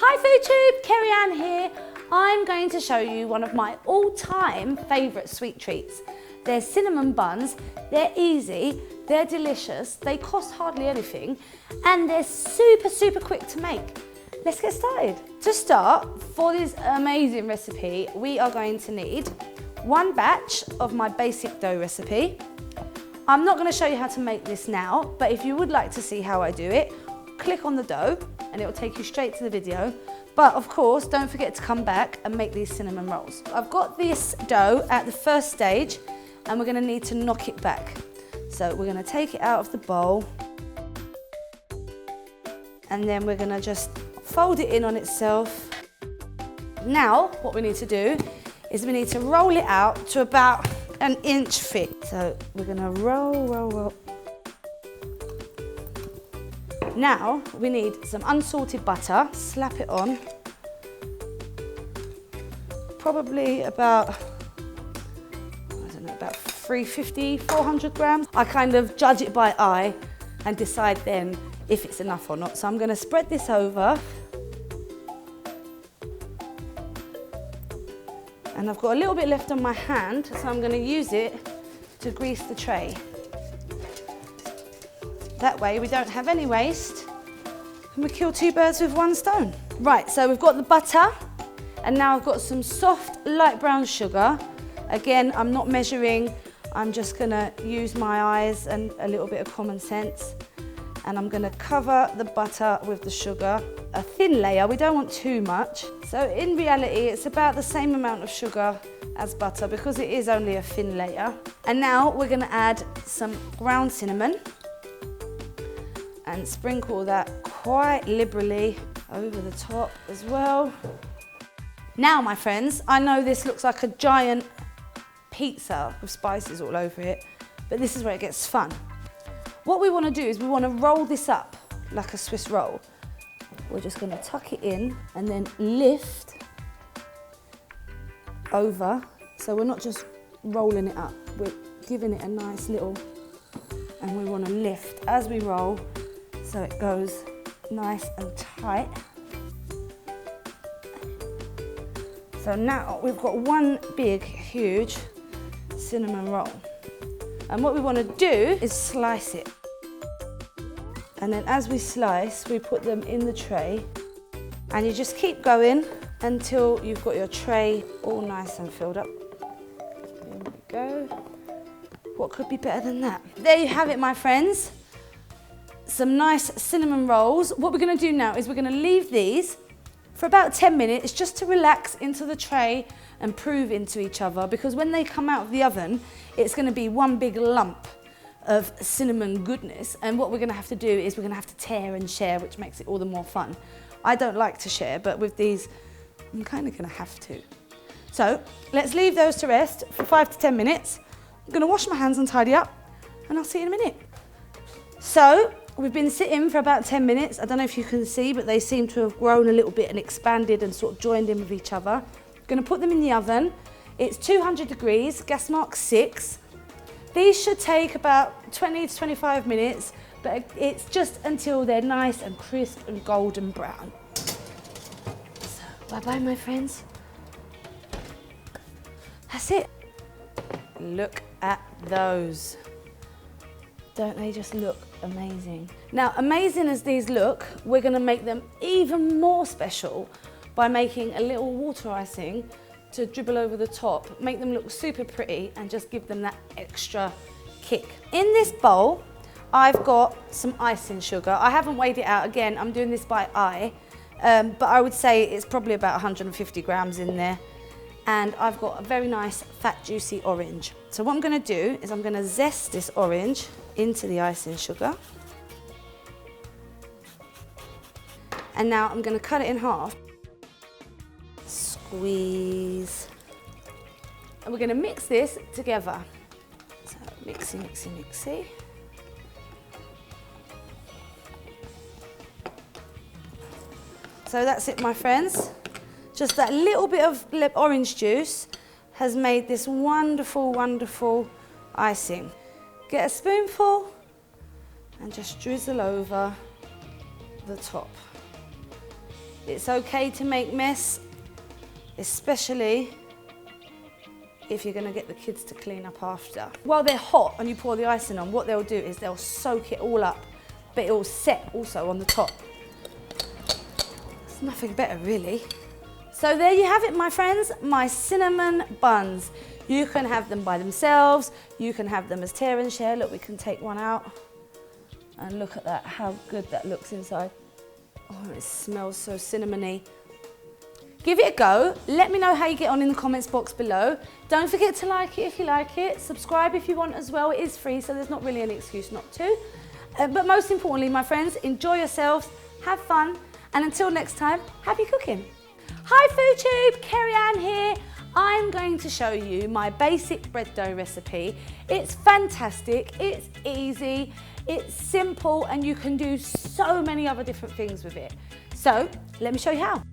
Hi FoodTube, Kerry Ann here. I'm going to show you one of my all-time favourite sweet treats. They're cinnamon buns, they're easy, they're delicious, they cost hardly anything, and they're super quick to make. Let's get started. To start, for this amazing recipe, we are going to need one batch of my basic dough recipe. I'm not going to show you how to make this now, but if you would like to see how I do it, click on the dough and it will take you straight to the video. But of course, don't forget to come back and make these cinnamon rolls. I've got this dough at the first stage and we're going to need to knock it back. So we're going to take it out of the bowl and then we're going to just fold it in on itself. Now, what we need to do is we need to roll it out to about an inch thick. So we're going to roll. Now we need some unsalted butter, slap it on. Probably about, I don't know, about 350, 400 grams. I kind of judge it by eye and decide then if it's enough or not. So I'm going to spread this over. And I've got a little bit left on my hand, so I'm going to use it to grease the tray. That way we don't have any waste and we kill two birds with one stone. Right, so we've got the butter and now I've got some soft light brown sugar. Again, I'm not measuring, I'm just going to use my eyes and a little bit of common sense. And I'm going to cover the butter with the sugar, a thin layer, we don't want too much. So in reality, it's about the same amount of sugar as butter because it is only a thin layer. And now we're going to add some ground cinnamon and sprinkle that quite liberally over the top as well. Now, my friends, I know this looks like a giant pizza with spices all over it, but this is where it gets fun. What we want to do is we want to roll this up like a Swiss roll. We're just going to tuck it in and then lift over. So we're not just rolling it up, we're giving it a nice little, and we want to lift as we roll so it goes nice and tight. So now we've got one big, huge cinnamon roll. And what we want to do is slice it. And then as we slice, we put them in the tray. And you just keep going until you've got your tray all nice and filled up. There we go. What could be better than that? There you have it, my friends. Some nice cinnamon rolls. What we're going to do now is we're going to leave these for about 10 minutes just to relax into the tray and prove into each other, because when they come out of the oven, it's going to be one big lump of cinnamon goodness, and what we're going to have to do is we're going to have to tear and share, which makes it all the more fun. I don't like to share, but with these, I'm kind of going to have to. So let's leave those to rest for 5 to 10 minutes. I'm going to wash my hands and tidy up, and I'll see you in a minute. So we've been sitting for about 10 minutes. I don't know if you can see, but they seem to have grown a little bit and expanded and sort of joined in with each other. I'm going to put them in the oven. It's 200 degrees, gas mark 6. These should take about 20 to 25 minutes, but it's just until they're nice and crisp and golden brown. So, bye-bye, my friends. That's it. Look at those. Don't they just look amazing? Now, amazing as these look, we're going to make them even more special by making a little water icing to dribble over the top, make them look super pretty and just give them that extra kick. In this bowl, I've got some icing sugar. I haven't weighed it out. Again, I'm doing this by eye, but I would say it's probably about 150 grams in there. And I've got a very nice fat juicy orange. So what I'm going to do is I'm going to zest this orange into the icing sugar. And now I'm going to cut it in half. Squeeze. And we're going to mix this together. So mixy. So that's it, my friends. Just that little bit of orange juice has made this wonderful, wonderful icing. Get a spoonful and just drizzle over the top. It's okay to make mess, especially if you're gonna get the kids to clean up after. While they're hot and you pour the icing on, what they'll do is they'll soak it all up, but it will set also on the top. It's nothing better really. So there you have it, my friends, my cinnamon buns. You can have them by themselves, you can have them as tear and share. Look, we can take one out and look at that, how good that looks inside. Oh, it smells so cinnamony. Give it a go. Let me know how you get on in the comments box below. Don't forget to like it if you like it. Subscribe if you want as well. It is free, so there's not really any excuse not to. But most importantly, my friends, enjoy yourselves, have fun, and until next time, happy cooking. Hi FoodTube, Kerry Ann here. I'm going to show you my basic bread dough recipe. It's fantastic, it's easy, it's simple, and you can do so many other different things with it. So let me show you how.